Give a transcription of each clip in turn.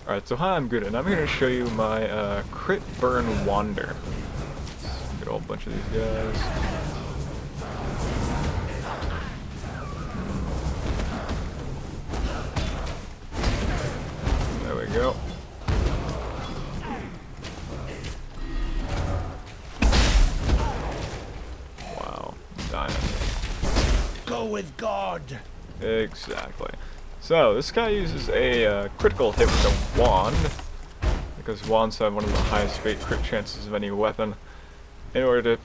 Alright, so hi, I'm good, and I'm here to show you my crit burn wander. Let's get a whole bunch of these guys. There we go. Wow, I'm dying. Go with God! Exactly. So, this guy uses a critical hit with a wand, because wands have one of the highest fate crit chances of any weapon, in order to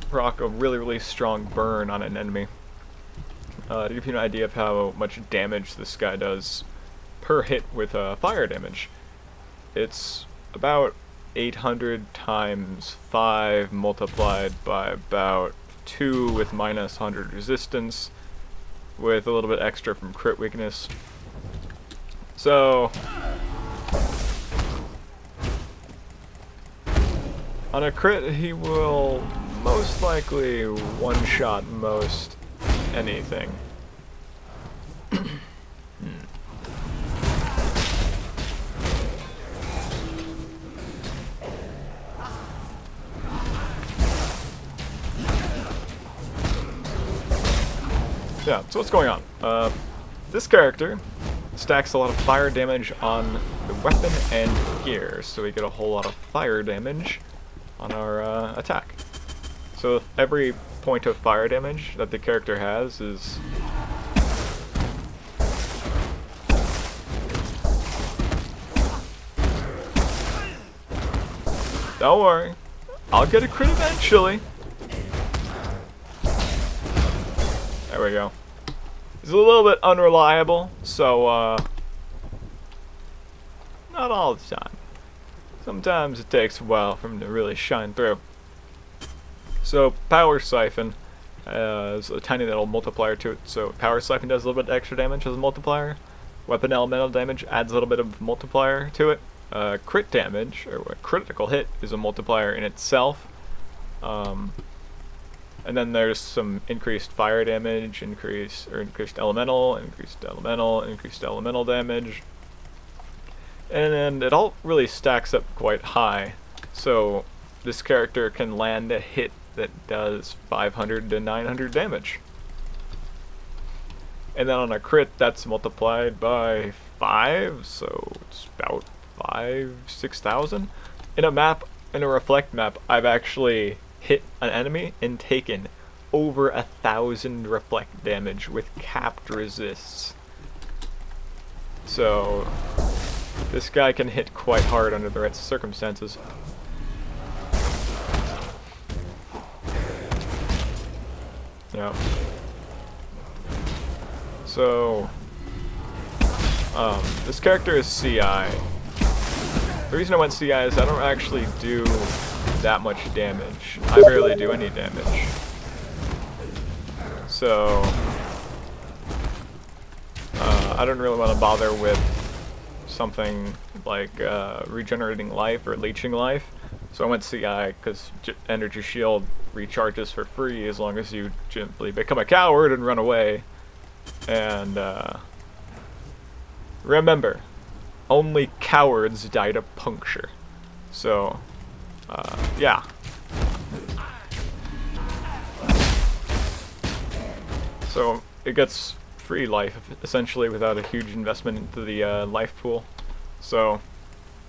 proc a really strong burn on an enemy. To give you an idea of how much damage this guy does per hit with fire damage, it's about 800 times 5 multiplied by about 2 with minus 100 resistance, with a little bit extra from crit weakness. So, on a crit, he will most likely one-shot most anything. Yeah, so what's going on? This character stacks a lot of fire damage on the weapon and gear, so we get a whole lot of fire damage on our attack. So if every point of fire damage that the character has is... Don't worry, I'll get a crit eventually. There we go. He's a little bit unreliable, so not all the time. Sometimes it takes a while for him to really shine through. So Power Siphon is a tiny little multiplier to it. So Power Siphon does a little bit extra damage as a multiplier. Weapon elemental damage adds a little bit of multiplier to it. Crit damage, or a critical hit, is a multiplier in itself. And then there's some increased fire damage, increased elemental damage. And it all really stacks up quite high. So this character can land a hit that does 500 to 900 damage. And then on a crit, that's multiplied by 5, so it's about 6,000. In a reflect map, I've actually hit an enemy and taken over 1,000 reflect damage with capped resists. So this guy can hit quite hard under the right circumstances. Yeah. So this character is CI. The reason I went CI is I don't actually do that much damage. I barely do any damage. So I don't really want to bother with something like regenerating life or leeching life. So I went CI because Energy Shield recharges for free as long as you gently become a coward and run away. And remember, only cowards die to puncture. So yeah. So it gets free life essentially without a huge investment into the life pool. So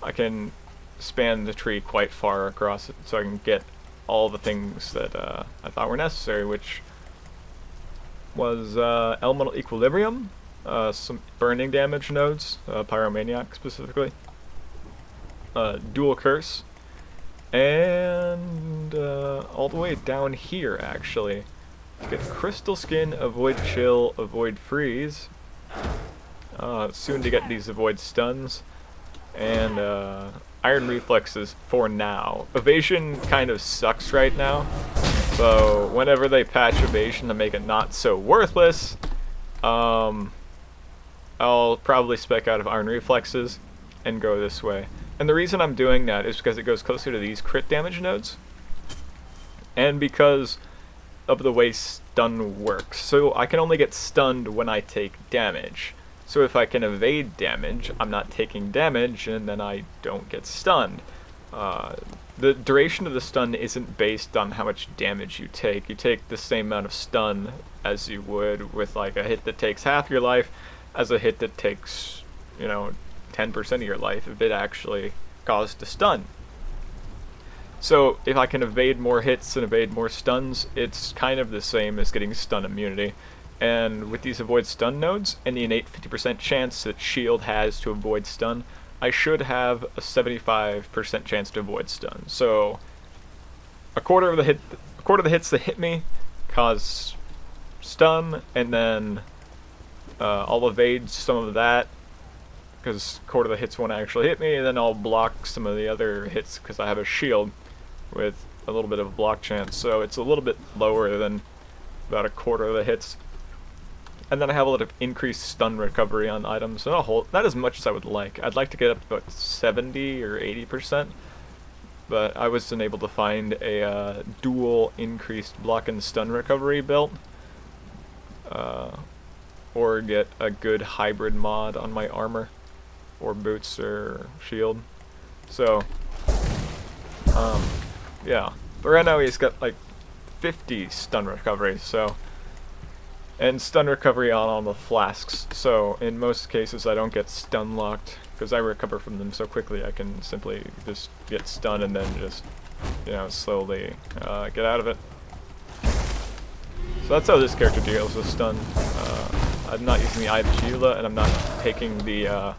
I can span the tree quite far across it, so I can get all the things that I thought were necessary, which was elemental equilibrium, some burning damage nodes, pyromaniac specifically, dual curse. And all the way down here, actually, get crystal skin, avoid chill, avoid freeze. Soon to get these avoid stuns, and iron reflexes for now. Evasion kind of sucks right now, so whenever they patch evasion to make it not so worthless, I'll probably spec out of iron reflexes and go this way. And the reason I'm doing that is because it goes closer to these crit damage nodes, and because of the way stun works. So I can only get stunned when I take damage. So if I can evade damage, I'm not taking damage, and then I don't get stunned. The duration of the stun isn't based on how much damage you take. You take the same amount of stun as you would with like a hit that takes half your life as a hit that takes, 10% of your life if it actually caused a stun. So if I can evade more hits and evade more stuns, it's kind of the same as getting stun immunity. And with these avoid stun nodes and the innate 50% chance that shield has to avoid stun, I should have a 75% chance to avoid stun. So a quarter of the hits that hit me cause stun, and then I'll evade some of that because a quarter of the hits won't actually hit me, and then I'll block some of the other hits because I have a shield with a little bit of a block chance. So it's a little bit lower than about a quarter of the hits. And then I have a lot of increased stun recovery on items. So not as much as I would like. I'd like to get up to about 70 or 80%. But I wasn't able to find a dual increased block and stun recovery built. Or get a good hybrid mod on my armor. Or boots or shield. So, yeah. But right now he's got like 50 stun recovery, so... And stun recovery on all the flasks, so in most cases I don't get stun locked, because I recover from them so quickly I can simply just get stunned and then just, slowly get out of it. So that's how this character deals with stun. I'm not using the ilvl, and I'm not taking the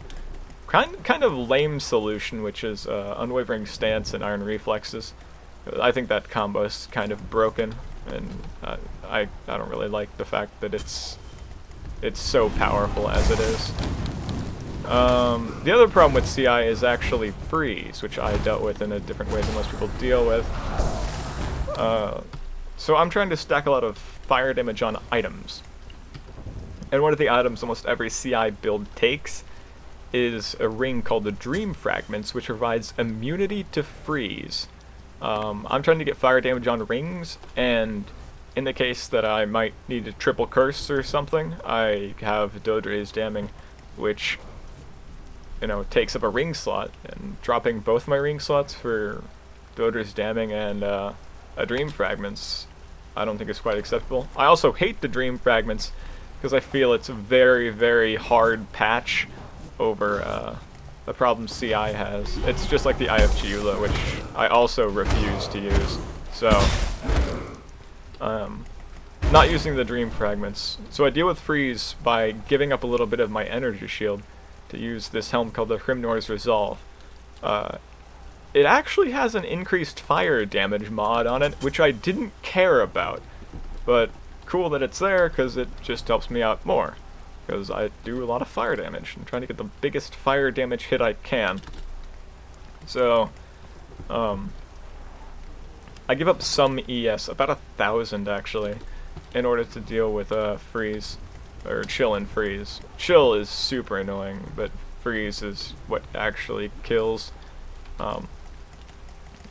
kind of lame solution, which is unwavering stance and iron reflexes. I think that combo is kind of broken, and I don't really like the fact that it's so powerful as it is. The other problem with CI is actually freeze, which I dealt with in a different way than most people deal with. So I'm trying to stack a lot of fire damage on items. And one of the items almost every CI build takes is a ring called the Dream Fragments, which provides immunity to freeze. I'm trying to get fire damage on rings, and in the case that I might need a triple curse or something, I have Dodre's Damning, which, takes up a ring slot, and dropping both my ring slots for Dodre's Damning and a Dream Fragments, I don't think is quite acceptable. I also hate the Dream Fragments, because I feel it's a very, very hard patch over, the problem CI has. It's just like the IFG which I also refuse to use. So, not using the Dream Fragments. So I deal with freeze by giving up a little bit of my energy shield to use this helm called the Hrimnor's Resolve. It actually has an increased fire damage mod on it, which I didn't care about. But cool that it's there, because it just helps me out more. Because I do a lot of fire damage. I'm trying to get the biggest fire damage hit I can. So, I give up some ES, about 1,000 actually, in order to deal with freeze, or chill and freeze. Chill is super annoying, but freeze is what actually kills. I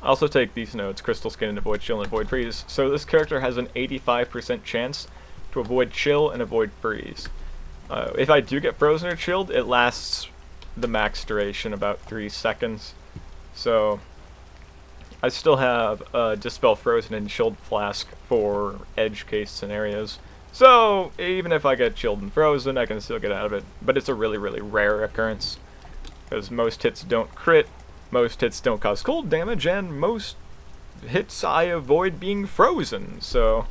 also take these nodes, Crystal Skin and Avoid Chill and Avoid Freeze. So this character has an 85% chance to avoid chill and avoid freeze. If I do get frozen or chilled, it lasts the max duration, about 3 seconds. So I still have Dispel Frozen and Chilled Flask for edge case scenarios. So even if I get chilled and frozen, I can still get out of it. But it's a really, really rare occurrence, because most hits don't crit, most hits don't cause cold damage, and most hits I avoid being frozen. So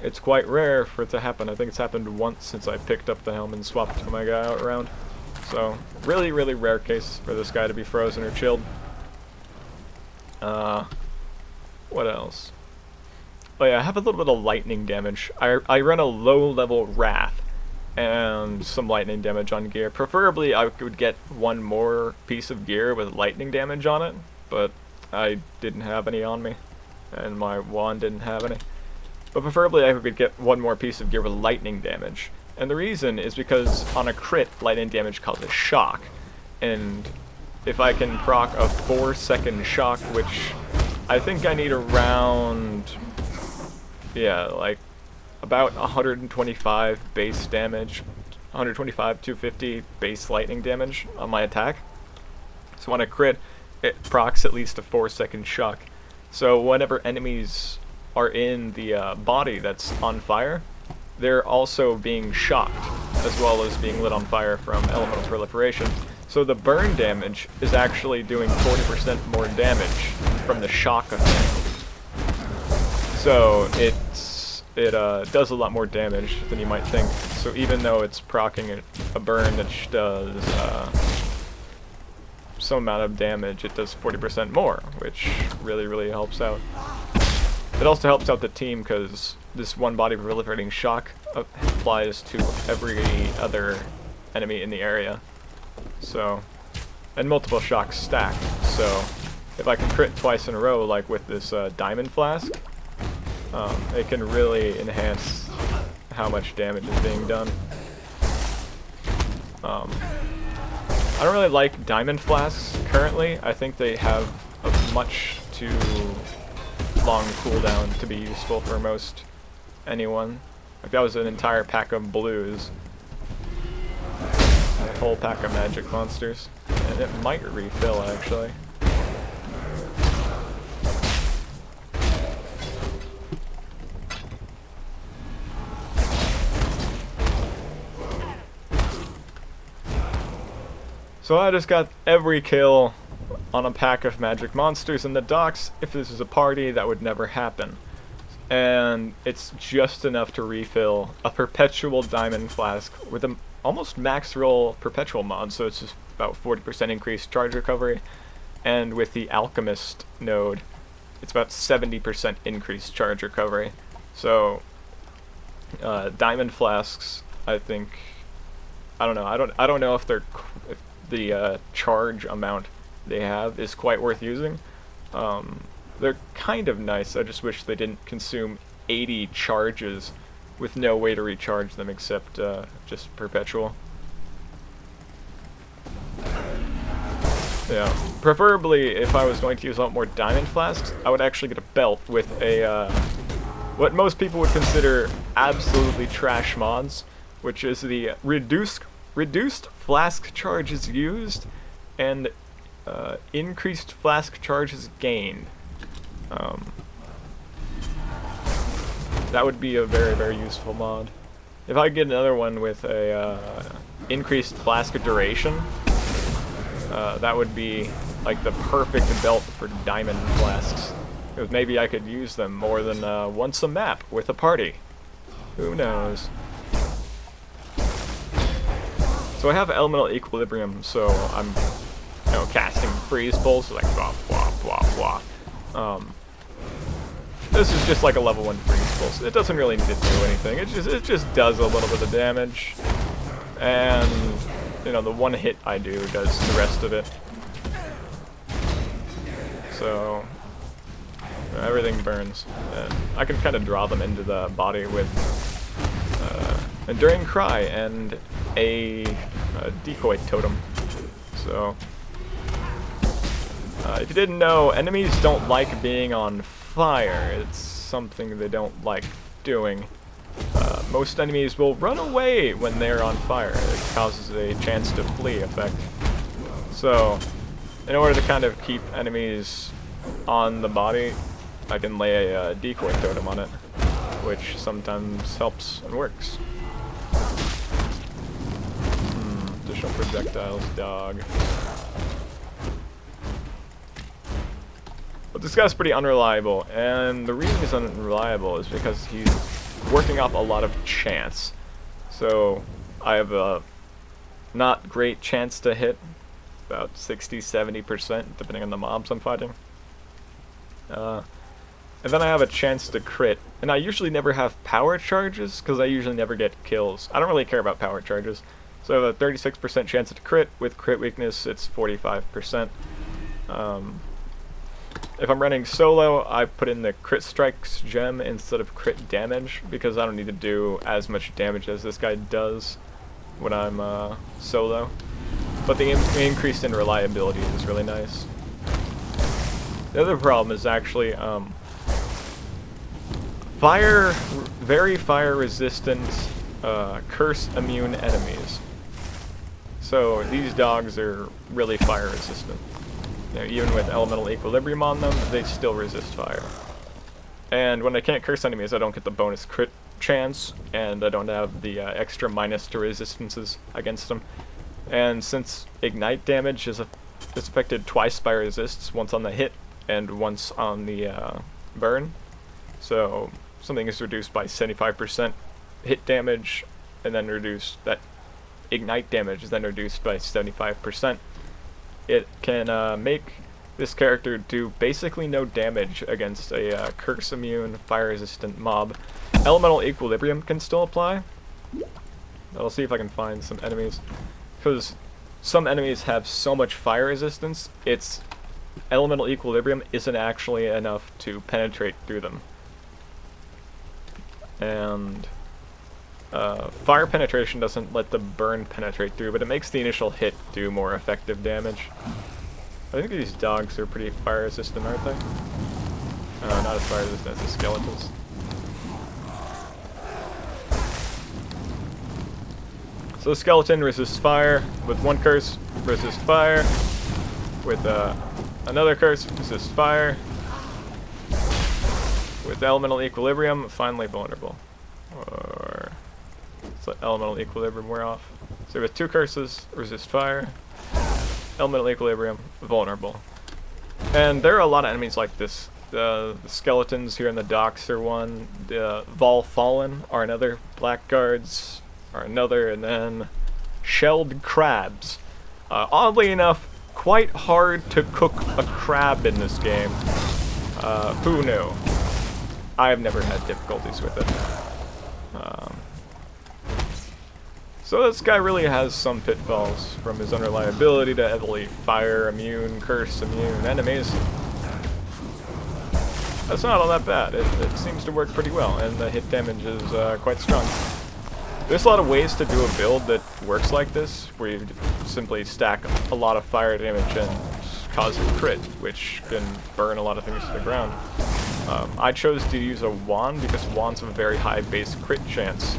it's quite rare for it to happen. I think it's happened once since I picked up the helm and swapped my guy out around. So, really, really rare case for this guy to be frozen or chilled. What else? Oh yeah, I have a little bit of lightning damage. I run a low-level Wrath and some lightning damage on gear. Preferably, I would get one more piece of gear with lightning damage on it, but I didn't have any on me, and my wand didn't have any. But preferably I could get one more piece of gear with lightning damage. And the reason is because on a crit, lightning damage causes shock. And if I can proc a 4-second shock, which I think I need around, yeah, like about 125 base damage, 125, 250 base lightning damage on my attack. So when I crit, it procs at least a 4-second shock. So whenever enemies are in the body that's on fire, they're also being shocked, as well as being lit on fire from elemental proliferation. So the burn damage is actually doing 40% more damage from the shock effect. So it does a lot more damage than you might think. So even though it's proccing a burn that does some amount of damage, it does 40% more, which really, really helps out. It also helps out the team because this one body proliferating shock applies to every other enemy in the area. So, and multiple shocks stacked. So, if I can crit twice in a row, like with this diamond flask, it can really enhance how much damage is being done. I don't really like diamond flasks currently. I think they have a much too long cooldown to be useful for most anyone. Like that was an entire pack of blues. A whole pack of magic monsters. And it might refill actually. So I just got every kill on a pack of magic monsters in the docks. If this was a party, that would never happen. And it's just enough to refill a perpetual diamond flask with an almost max roll perpetual mod, so it's just about 40% increased charge recovery. And with the alchemist node, it's about 70% increased charge recovery. So diamond flasks, I think, I don't know. I don't know if they're if the charge amount they have is quite worth using. They're kind of nice. I just wish they didn't consume 80 charges with no way to recharge them except just perpetual. Yeah, preferably if I was going to use a lot more diamond flasks, I would actually get a belt with a what most people would consider absolutely trash mods, which is the reduced flask charges used and increased flask charges gained. That would be a very, very useful mod. If I get another one with a increased flask duration, that would be like the perfect belt for diamond flasks. Because maybe I could use them more than once a map with a party. Who knows? So I have elemental equilibrium, so I'm, you know, casting freeze pulse, like blah blah blah blah. This is just like a level 1 freeze pulse. It doesn't really need to do anything. It just does a little bit of damage, and you know the one hit I do does the rest of it. So everything burns, and I can kind of draw them into the body with Enduring Cry and a decoy totem. So if you didn't know, enemies don't like being on fire. It's something they don't like doing. Most enemies will run away when they're on fire. It causes a chance to flee effect. So in order to kind of keep enemies on the body, I can lay a decoy totem on it, which sometimes helps and works. Additional projectiles, dog. But this guy's pretty unreliable, and the reason he's unreliable is because he's working off a lot of chance. So I have a not great chance to hit, about 60-70% depending on the mobs I'm fighting. And then I have a chance to crit, and I usually never have power charges because I usually never get kills. I don't really care about power charges. So I have a 36% chance to crit. With crit weakness, it's 45%. If I'm running solo, I put in the crit strikes gem instead of crit damage because I don't need to do as much damage as this guy does when I'm solo. But the increase in reliability is really nice. The other problem is actually fire very fire resistant, curse immune enemies. So these dogs are really fire resistant. You know, even with elemental equilibrium on them, they still resist fire. And when I can't curse enemies, I don't get the bonus crit chance, and I don't have the extra minus to resistances against them. And since ignite damage is affected twice by resists, once on the hit and once on the burn, so something is reduced by 75% hit damage, and then reduced, that ignite damage is then reduced by 75%. It can make this character do basically no damage against a curse immune, fire resistant mob. Elemental equilibrium can still apply. I'll see if I can find some enemies, because some enemies have so much fire resistance, its elemental equilibrium isn't actually enough to penetrate through them. And fire penetration doesn't let the burn penetrate through, but it makes the initial hit do more effective damage. I think these dogs are pretty fire resistant, aren't they? Not as fire resistant as the skeletons. So the skeleton resists fire with one curse, resists fire with another curse, resists fire with elemental equilibrium, finally vulnerable. Or let's let elemental equilibrium wear off. So with two curses, resist fire, elemental equilibrium, vulnerable. And there are a lot of enemies like this. The skeletons here in the docks are one, the Vol Fallen are another, blackguards are another, and then shelled crabs. Oddly enough, quite hard to cook a crab in this game. Who knew? I've never had difficulties with it. So this guy really has some pitfalls, from his unreliability to heavily fire immune, curse immune enemies. That's not all that bad. It seems to work pretty well, and the hit damage is quite strong. There's a lot of ways to do a build that works like this, where you simply stack a lot of fire damage and cause a crit, which can burn a lot of things to the ground. I chose to use a wand because wands have a very high base crit chance.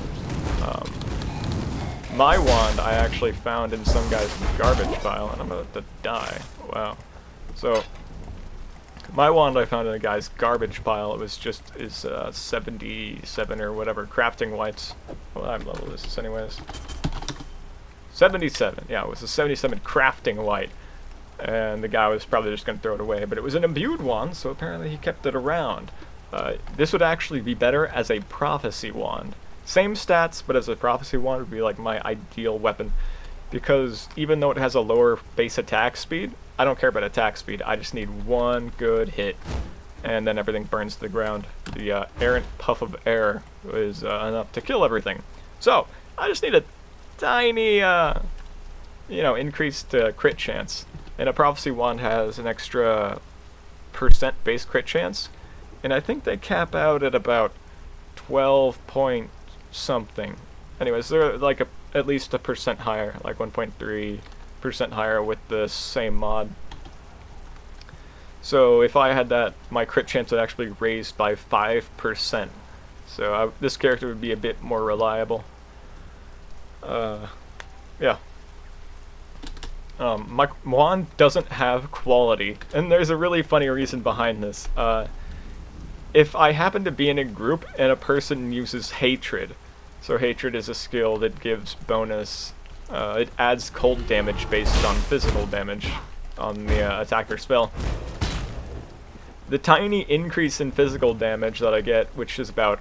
My wand I actually found in some guy's garbage pile, and I'm about to die. Wow. So, my wand I found in a guy's garbage pile. It was just his 77 or whatever crafting whites. Well, I'm level this anyways. 77, yeah, it was a 77 crafting white. And the guy was probably just going to throw it away, but it was an imbued wand, so apparently he kept it around. This would actually be better as a prophecy wand. Same stats, but as a prophecy wand would be like my ideal weapon, because even though it has a lower base attack speed, I don't care about attack speed, I just need one good hit, and then everything burns to the ground. The errant puff of air is enough to kill everything. So, I just need a tiny, increased crit chance. And a prophecy wand has an extra % base crit chance, and I think they cap out at about 12 point something. Anyways, they're like at least a % higher, like 1.3% higher with the same mod. So if I had that, my crit chance would actually raised by 5%. So this character would be a bit more reliable. Yeah. My wand doesn't have quality, and there's a really funny reason behind this. If I happen to be in a group and a person uses hatred, so hatred is a skill that gives bonus, it adds cold damage based on physical damage on the attacker spell. The tiny increase in physical damage that I get, which is about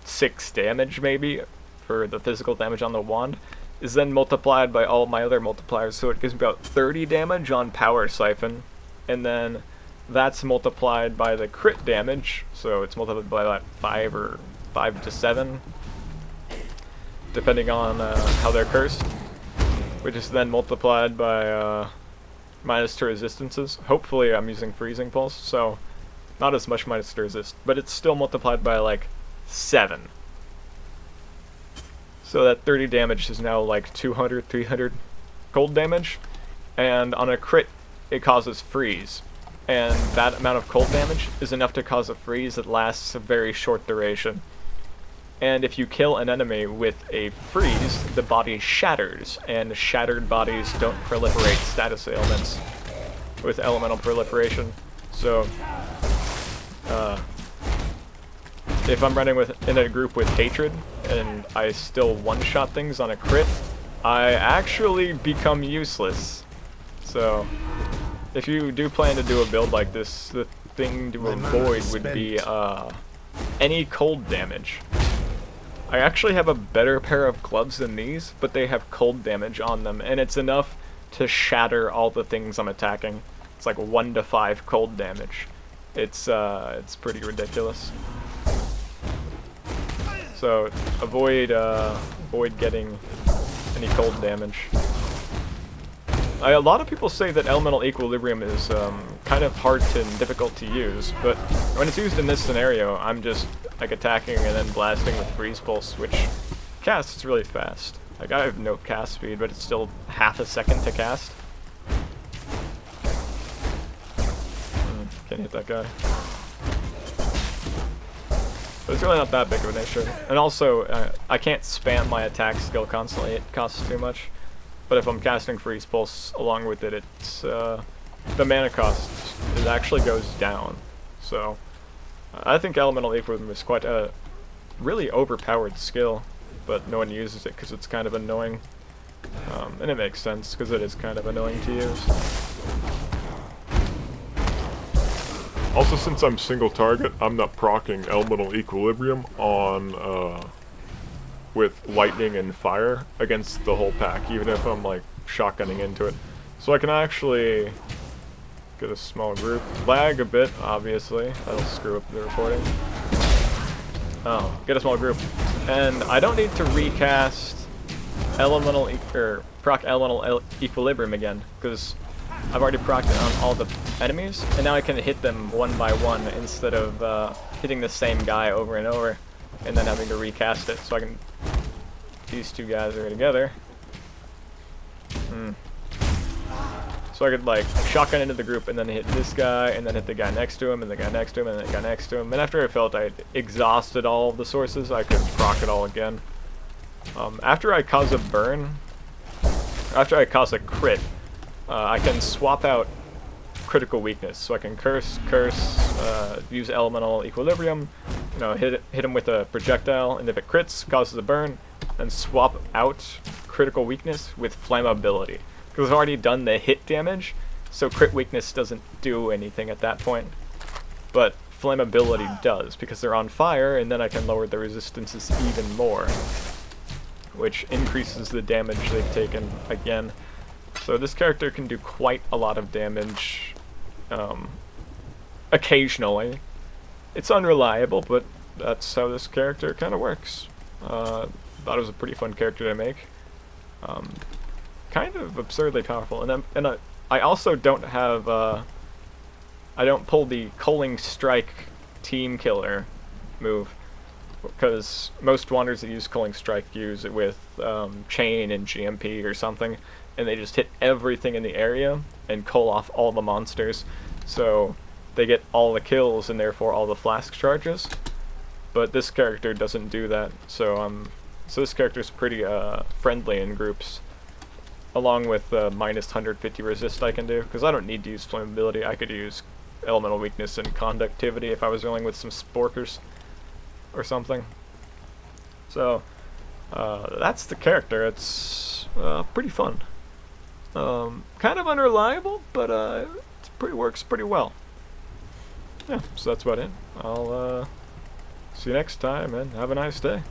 6 damage maybe, for the physical damage on the wand, is then multiplied by all my other multipliers, so it gives me about 30 damage on Power Siphon, and then that's multiplied by the crit damage, so it's multiplied by like 5 or 5 to 7, depending on how they're cursed, which is then multiplied by minus to resistances. Hopefully I'm using Freezing Pulse, so not as much minus to resist, but it's still multiplied by like 7. So that 30 damage is now like 200, 300 cold damage, and on a crit it causes freeze. And that amount of cold damage is enough to cause a freeze that lasts a very short duration. and if you kill an enemy with a freeze, the body shatters, and shattered bodies don't proliferate status ailments with elemental proliferation. So, if I'm running in a group with hatred, and I still one-shot things on a crit, I actually become useless. So, if you do plan to do a build like this, the thing to avoid would be any cold damage. I actually have a better pair of gloves than these, but they have cold damage on them, and it's enough to shatter all the things I'm attacking. It's like 1 to 5 cold damage. It's pretty ridiculous. So avoid getting any cold damage. A lot of people say that elemental equilibrium is kind of hard and difficult to use, but when it's used in this scenario, I'm just like attacking and then blasting with freeze pulse, which casts really fast. Like, I have no cast speed, but it's still half a second to cast. Can't hit that guy. But it's really not that big of an issue. And also, I can't spam my attack skill constantly, it costs too much. But if I'm casting Freeze Pulse along with it, it's, the mana cost, it actually goes down. So, I think Elemental Equilibrium is quite a really overpowered skill, but no one uses it because it's kind of annoying. And it makes sense, because it is kind of annoying to use. Also, since I'm single target, I'm not proccing Elemental Equilibrium on, with lightning and fire against the whole pack, even if I'm, like, shotgunning into it. So I can actually get a small group. Lag a bit, obviously. That'll screw up the recording. Oh, get a small group. And I don't need to recast proc Elemental Equilibrium again, because I've already procced it on all the enemies, and now I can hit them one by one instead of hitting the same guy over and over and then having to recast it. So I can... These two guys are together. So I could, like, shotgun into the group and then hit this guy, and then hit the guy next to him, and the guy next to him, and the guy next to him. And after I felt I'd exhausted all of the sources, I could proc it all again. After I cause a burn, after I cause a crit, I can swap out critical weakness. So I can curse, use elemental equilibrium, you know, hit him with a projectile, and if it crits, causes a burn, and swap out critical weakness with flammability. Because I've already done the hit damage, so crit weakness doesn't do anything at that point. But flammability does, because they're on fire, and then I can lower the resistances even more, which increases the damage they've taken again. So this character can do quite a lot of damage, occasionally. It's unreliable, but that's how this character kind of works. Thought it was a pretty fun character to make. Kind of absurdly powerful, and I also don't have I don't pull the Culling Strike Team Killer move, because most Wanderers that use Culling Strike use it with Chain and GMP or something, and they just hit everything in the area and cull off all the monsters, so they get all the kills and therefore all the flask charges. But this character doesn't do that, so this character's pretty friendly in groups, along with minus 150 resist I can do, because I don't need to use flammability. I could use elemental weakness and conductivity if I was dealing with some sporkers or something. So that's the character. It's pretty fun. Kind of unreliable, but it works pretty well. Yeah, so that's about it. I'll see you next time, and have a nice day.